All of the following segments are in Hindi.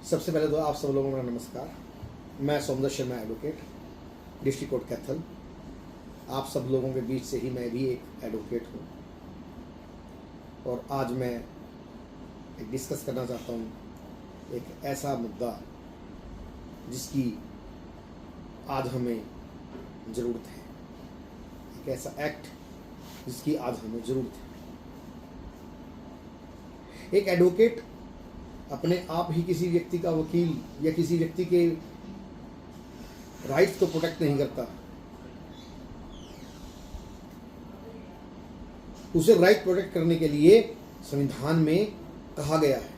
सबसे पहले तो आप सब लोगों को मेरा नमस्कार। मैं Somdatt Sharma advocate, district court Kaithal. आप सब लोगों के बीच से ही मैं भी एक एडवोकेट हूँ और आज मैं एक डिस्कस करना चाहता हूँ एक ऐसा मुद्दा जिसकी आज हमें ज़रूरत है, एक ऐसा एक्ट जिसकी आज हमें ज़रूरत है। एक एडवोकेट अपने आप ही किसी व्यक्ति का वकील या किसी व्यक्ति के राइट्स को प्रोटेक्ट नहीं करता, उसे राइट प्रोटेक्ट करने के लिए संविधान में कहा गया है।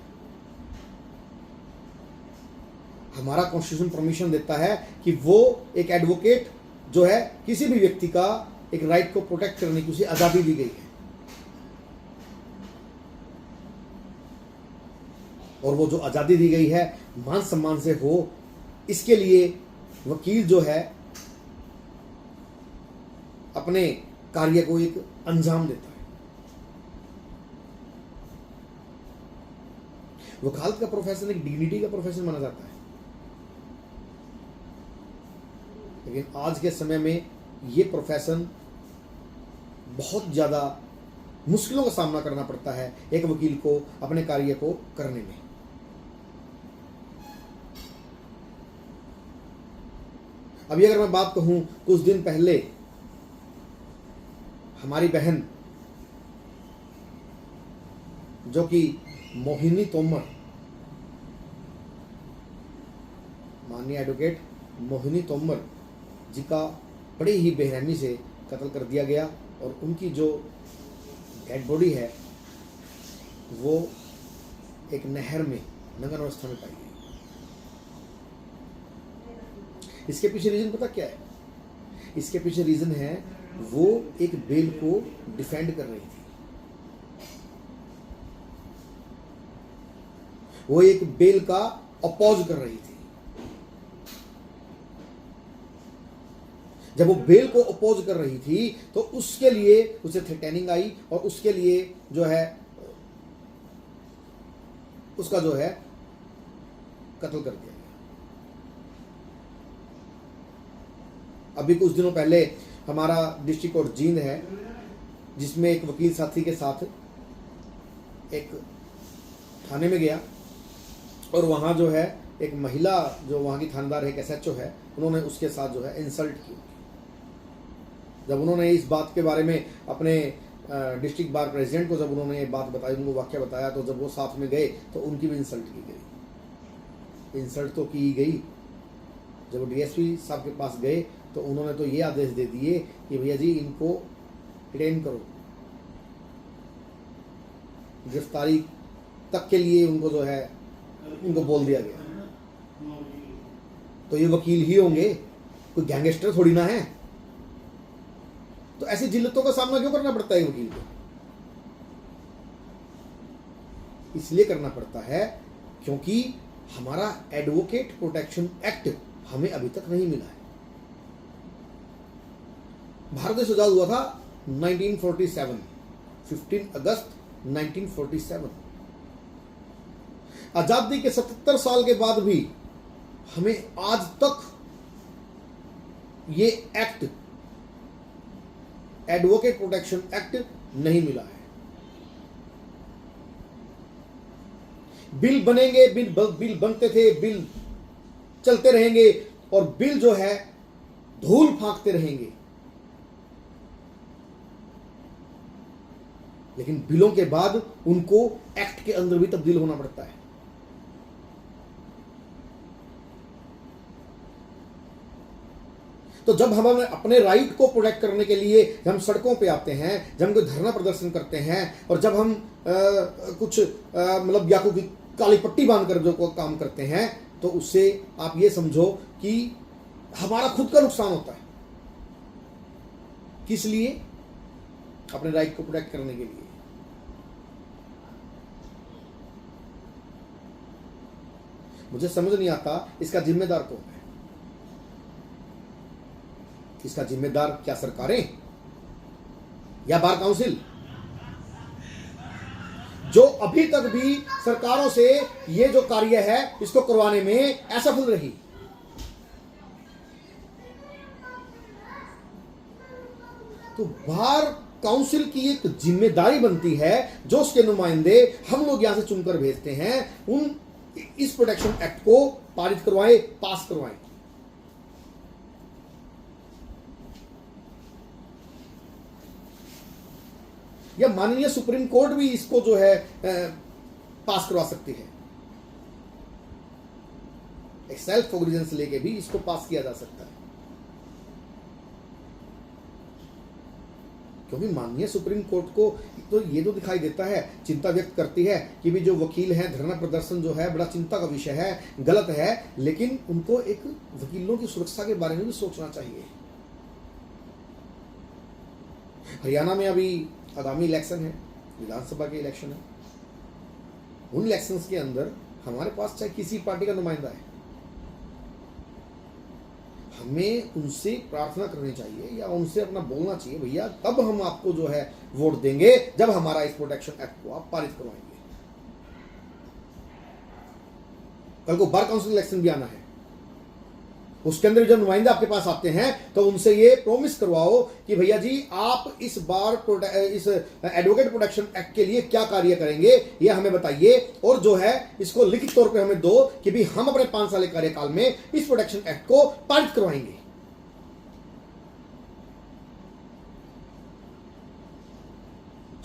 हमारा कॉन्स्टिट्यूशन परमिशन देता है कि वो एक एडवोकेट जो है किसी भी व्यक्ति का एक राइट को प्रोटेक्ट करने की उसे आज़ादी दी गई है। और वो जो आज़ादी दी गई है मान सम्मान से हो, इसके लिए वकील जो है अपने कार्य को एक अंजाम देता है। वकालत का प्रोफेशन एक डिग्निटी का प्रोफेशन माना जाता है, लेकिन आज के समय में ये प्रोफेशन बहुत ज़्यादा मुश्किलों का सामना करना पड़ता है एक वकील को अपने कार्य को करने में। अभी अगर मैं बात कहूं, कुछ दिन पहले हमारी बहन जो कि मोहिनी तोमर, माननीय एडवोकेट मोहिनी तोमर जी का बड़ी ही बेरहमी से कत्ल कर दिया गया और उनकी जो डेड बॉडी है वो एक नहर में नग्न अवस्था में पाई गई। इसके पीछे रीजन पता क्या है? इसके पीछे रीजन है वो एक बेल को डिफेंड कर रही थी। वो एक बेल का अपोज कर रही थी। जब वो बेल को अपोज कर रही थी तो उसके लिए उसे थ्रेटनिंग आई और उसके लिए जो है उसका जो है कत्ल कर दिया। अभी कुछ दिनों पहले हमारा डिस्ट्रिक्ट कोर्ट जींद है, जिसमें एक वकील साथी के साथ एक थाने में गया और वहाँ जो है एक महिला जो वहाँ की थानेदार है, एक SHO है, उन्होंने उसके साथ जो है इंसल्ट की। जब उन्होंने इस बात के बारे में अपने डिस्ट्रिक्ट बार प्रेसिडेंट को जब उन्होंने ये बात बताई, उनको वाक्य बताया, तो जब वो साथ में गए तो उनकी भी इंसल्ट की गई। इंसल्ट तो की गई। जब वो DSP साहब के पास गए तो उन्होंने तो ये आदेश दे दिए कि भैया जी इनको डिटेन करो, गिरफ्तारी तक के लिए उनको जो है उनको बोल दिया गया। तो ये वकील ही होंगे, कोई गैंगस्टर थोड़ी ना है। तो ऐसी जिल्लतों का सामना क्यों करना पड़ता है वकील को? इसलिए करना पड़ता है क्योंकि हमारा एडवोकेट प्रोटेक्शन एक्ट हमें अभी तक नहीं मिला है। भारत देश आजाद हुआ था 1947, 15 अगस्त 1947। आजादी के 77 साल के बाद भी हमें आज तक ये एक्ट, एडवोकेट प्रोटेक्शन एक्ट नहीं मिला है। बिल बनेंगे, बिल बनते थे, बिल चलते रहेंगे और बिल जो है धूल फांकते रहेंगे, लेकिन बिलों के बाद उनको एक्ट के अंदर भी तब्दील होना पड़ता है। तो जब हम अपने राइट को प्रोटेक्ट करने के लिए जब हम सड़कों पे आते हैं, जब हम कोई धरना प्रदर्शन करते हैं और जब हम कुछ मतलब या कोई काली पट्टी बांधकर जो को काम करते हैं, तो उससे आप ये समझो कि हमारा खुद का नुकसान होता है। किस लिए? अपने राइट को प्रोटेक्ट करने के लिए। मुझे समझ नहीं आता इसका जिम्मेदार कौन है? इसका जिम्मेदार क्या सरकारें या बार काउंसिल? जो अभी तक भी सरकारों से ये जो कार्य है इसको करवाने में असफल रही। तो बार काउंसिल की एक जिम्मेदारी बनती है, जो उसके नुमाइंदे हम लोग यहां से चुनकर भेजते हैं, उन इस प्रोटेक्शन एक्ट को पारित करवाएं, पास करवाएं। या माननीय सुप्रीम कोर्ट भी इसको जो है पास करवा सकती है। एक सेल्फ कोग्निजेंस लेके भी इसको पास किया जा सकता है, क्योंकि माननीय सुप्रीम कोर्ट को तो ये जो दिखाई देता है, चिंता व्यक्त करती है कि भी जो वकील हैं, धरना प्रदर्शन जो है बड़ा चिंता का विषय है, गलत है, लेकिन उनको एक वकीलों की सुरक्षा के बारे में भी सोचना चाहिए। हरियाणा में अभी आगामी इलेक्शन है, विधानसभा के इलेक्शन है। उन इलेक्शंस के अंदर हमारे पास चाहे किसी पार्टी का नुमाइंदा है, हमें उनसे प्रार्थना करनी चाहिए या उनसे अपना बोलना चाहिए, भैया तब हम आपको जो है वोट देंगे जब हमारा इस प्रोटेक्शन एक्ट को आप पारित करवाएंगे। कल को बार काउंसिल इलेक्शन भी आना है, उसके अंदर जब नुमाइंदे आपके पास आते हैं तो उनसे ये प्रॉमिस करवाओ कि भैया जी आप इस बार इस एडवोकेट प्रोटेक्शन एक्ट के लिए क्या कार्य करेंगे ये हमें बताइए, और जो है इसको लिखित तौर पे हमें दो कि भी हम अपने 5 साल के कार्यकाल में इस प्रोटेक्शन एक्ट को पारित करवाएंगे।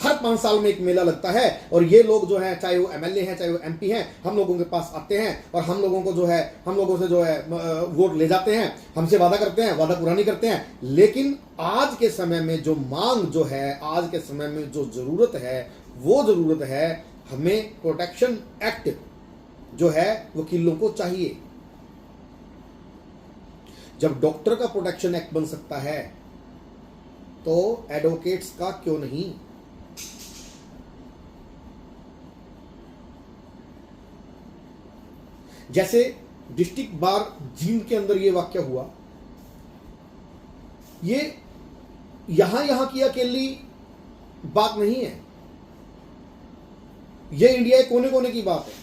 हर 5 साल में एक मेला लगता है और ये लोग जो है, चाहे वो एमएलए हैं चाहे वो एमपी हैं, हम लोगों के पास आते हैं और हम लोगों को जो है, हम लोगों से जो है वोट ले जाते हैं, हमसे वादा करते हैं, वादा पूरा नहीं करते हैं। लेकिन आज के समय में जो मांग जो है, आज के समय में जो जरूरत है, वो जरूरत है हमें प्रोटेक्शन एक्ट जो है वकीलों को चाहिए। जब डॉक्टर का प्रोटेक्शन एक्ट बन सकता है तो एडवोकेट्स का क्यों नहीं। जैसे डिस्ट्रिक्ट बार जींद के अंदर ये वाक्य हुआ, ये यहां की अकेली बात नहीं है, ये इंडिया के कोने कोने की बात है,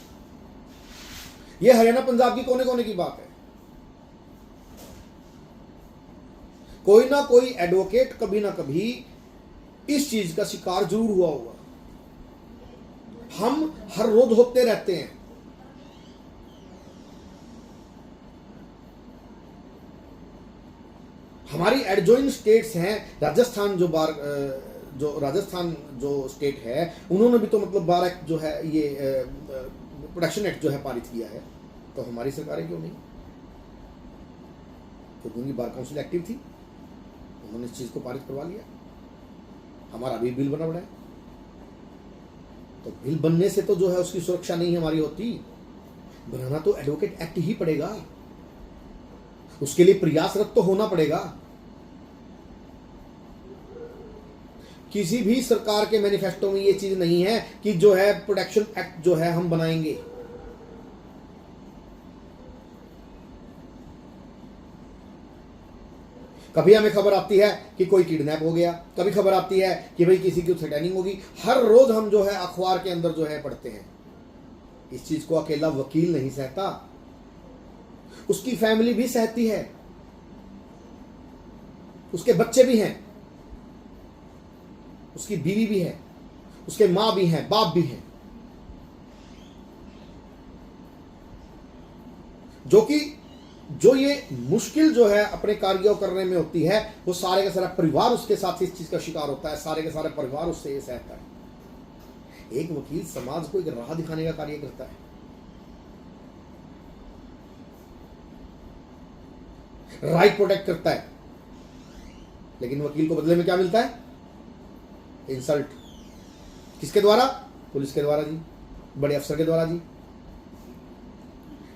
ये हरियाणा पंजाब की कोने कोने की बात है। कोई ना कोई एडवोकेट कभी ना कभी इस चीज का शिकार जरूर हुआ होगा। हम हर रोज होते रहते हैं। हमारी एडजॉइंट स्टेट्स हैं, राजस्थान जो बार जो राजस्थान जो स्टेट है, उन्होंने भी तो मतलब बार एक्ट जो है ये प्रोटेक्शन एक्ट जो है पारित किया है, तो हमारी सरकारें क्यों नहीं? क्योंकि उनकी बार काउंसिल एक्टिव थी, उन्होंने इस चीज को पारित करवा लिया। हमारा अभी बिल बना पड़ा है, तो बिल बनने से तो जो है उसकी सुरक्षा नहीं हमारी होती, बनाना तो एडवोकेट एक्ट ही पड़ेगा, उसके लिए प्रयासरत तो होना पड़ेगा। किसी भी सरकार के मैनिफेस्टो में ये चीज नहीं है कि जो है प्रोटेक्शन एक्ट जो है हम बनाएंगे। कभी हमें खबर आती है कि कोई किडनैप हो गया, कभी खबर आती है कि भाई किसी की थ्रेटनिंग होगी। हर रोज हम जो है अखबार के अंदर जो है पढ़ते हैं। इस चीज को अकेला वकील नहीं सहता, उसकी फैमिली भी सहती है, उसके बच्चे भी हैं, उसकी बीवी भी है, उसके मां भी हैं, बाप भी हैं, जो ये मुश्किल जो है अपने कार्यों करने में होती है, वो सारे का सारा परिवार उसके साथ इस चीज का शिकार होता है, सारे के सारे परिवार उससे ये सहता है। एक वकील समाज को एक राह दिखाने का कार्य करता है, राइट प्रोटेक्ट करता है, लेकिन वकील को बदले में क्या मिलता है? इंसल्ट। किसके द्वारा? पुलिस के द्वारा जी, बड़े अफसर के द्वारा जी,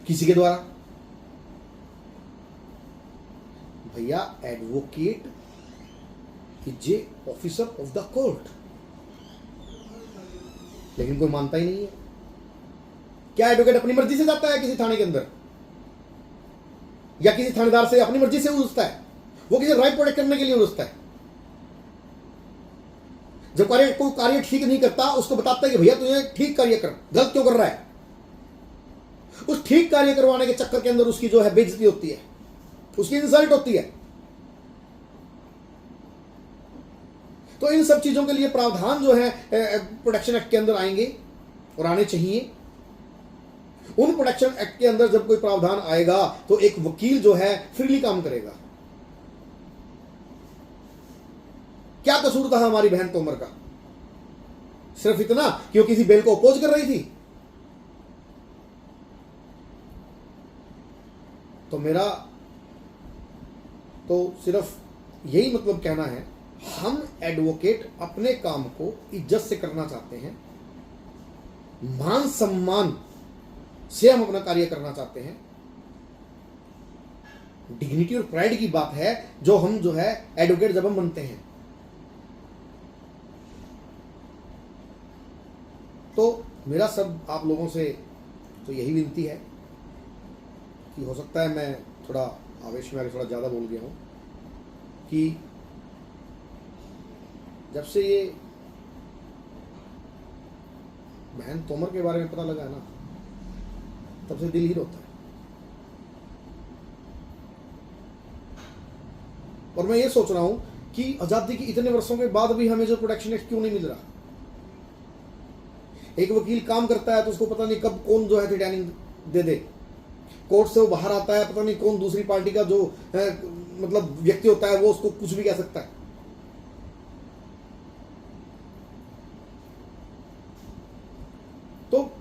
किसी के द्वारा। भैया advocate is a officer of the court, लेकिन कोई मानता ही नहीं है। क्या एडवोकेट अपनी मर्जी से जाता है किसी थाने के अंदर, या किसी थानेदार से अपनी मर्जी से उलझता है? वो किसी राइट प्रोटेक्ट करने के लिए उलझता है। जब कोई कार्य ठीक नहीं करता, उसको बताता है कि भैया तू ये ठीक कार्य कर, गलत क्यों कर रहा है। उस ठीक कार्य करवाने के चक्कर के अंदर उसकी जो है बेइज्जती होती है, उसकी इंसल्ट होती है। तो इन सब चीजों के लिए प्रावधान जो है प्रोटेक्शन एक्ट के अंदर आएंगे और आने चाहिए। उन प्रोटेक्शन एक्ट के अंदर जब कोई प्रावधान आएगा तो एक वकील जो है फ्रीली काम करेगा। क्या कसूर था हमारी बहन तोमर का? सिर्फ इतना कि वो किसी बिल को अपोज कर रही थी। तो मेरा तो सिर्फ यही मतलब कहना है, हम एडवोकेट अपने काम को इज्जत से करना चाहते हैं, मान सम्मान से हम अपना कार्य करना चाहते हैं। डिग्निटी और प्राइड की बात है जो हम जो है एडवोकेट जब हम बनते हैं। तो मेरा सब आप लोगों से तो यही विनती है कि हो सकता है मैं थोड़ा आवेश में थोड़ा ज़्यादा बोल गया हूँ, कि जब से ये बहन तोमर के बारे में पता लगा ना, तब से दिल ही रोता है। और मैं ये सोच रहा हूं कि आजादी की इतने वर्षों के बाद भी हमें जो प्रोटेक्शन एक्ट क्यों नहीं मिल रहा। एक वकील काम करता है तो उसको पता नहीं कब कौन जो है रिटायरिंग दे दे, कोर्ट से वो बाहर आता है, पता नहीं कौन दूसरी पार्टी का जो है, मतलब व्यक्ति होता है, वो उसको कुछ भी कह सकता है। तो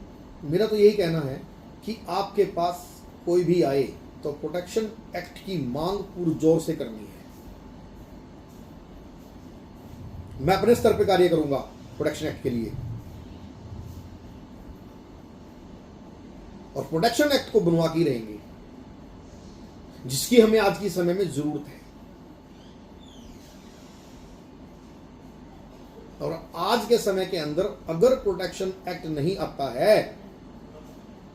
मेरा तो यही कहना है कि आपके पास कोई भी आए तो प्रोटेक्शन एक्ट की मांग पुरजोर से करनी है। मैं अपने स्तर पे कार्य करूंगा प्रोटेक्शन एक्ट के लिए, और प्रोटेक्शन एक्ट को बनवा के रहेंगे जिसकी हमें आज के समय में जरूरत है। और आज के समय के अंदर अगर प्रोटेक्शन एक्ट नहीं आता है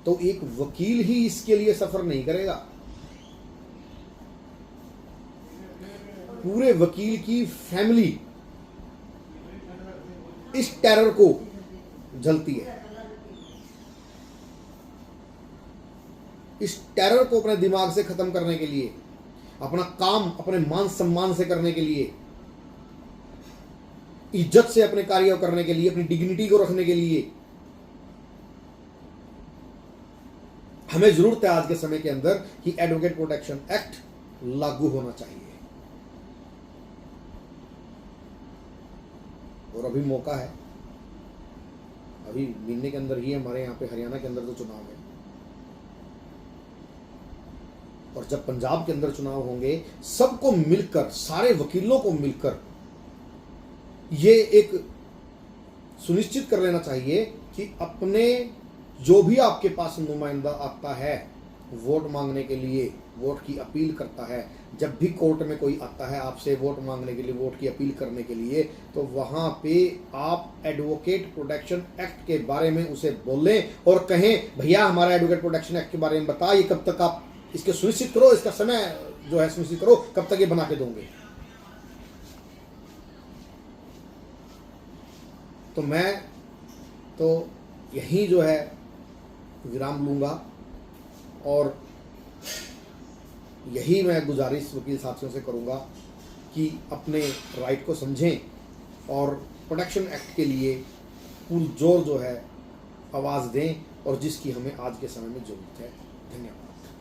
तो एक वकील ही इसके लिए सफर नहीं करेगा, पूरे वकील की फैमिली इस टेरर को जलती है। इस टेरर को अपने दिमाग से खत्म करने के लिए, अपना काम अपने मान सम्मान से करने के लिए, इज्जत से अपने कार्य करने के लिए, अपनी डिग्निटी को रखने के लिए हमें जरूरत है आज के समय के अंदर कि एडवोकेट प्रोटेक्शन एक्ट लागू होना चाहिए। और अभी मौका है, अभी महीने के अंदर ही हमारे यहाँ पे हरियाणा के अंदर तो चुनाव है, और जब पंजाब के अंदर चुनाव होंगे, सबको मिलकर, सारे वकीलों को मिलकर ये एक सुनिश्चित कर लेना चाहिए कि अपने जो भी आपके पास नुमाइंदा आता है वोट मांगने के लिए, वोट की अपील करता है, जब भी कोर्ट में कोई आता है आपसे वोट मांगने के लिए, वोट की अपील करने के लिए, तो वहां पे आप एडवोकेट प्रोटेक्शन एक्ट के बारे में उसे बोलें और कहें भैया हमारा एडवोकेट प्रोटेक्शन एक्ट के बारे में बता, ये कब तक आप इसके सुनिश्चित करो, इसका समय जो है सुनिश्चित करो, कब तक ये बना के दोगे। तो मैं तो यही जो है विराम लूंगा, और यही मैं गुजारिश वकील साथियों से करूंगा कि अपने राइट को समझें और प्रोटेक्शन एक्ट के लिए पुरजोर जो है आवाज़ दें, और जिसकी हमें आज के समय में जरूरत है। धन्यवाद।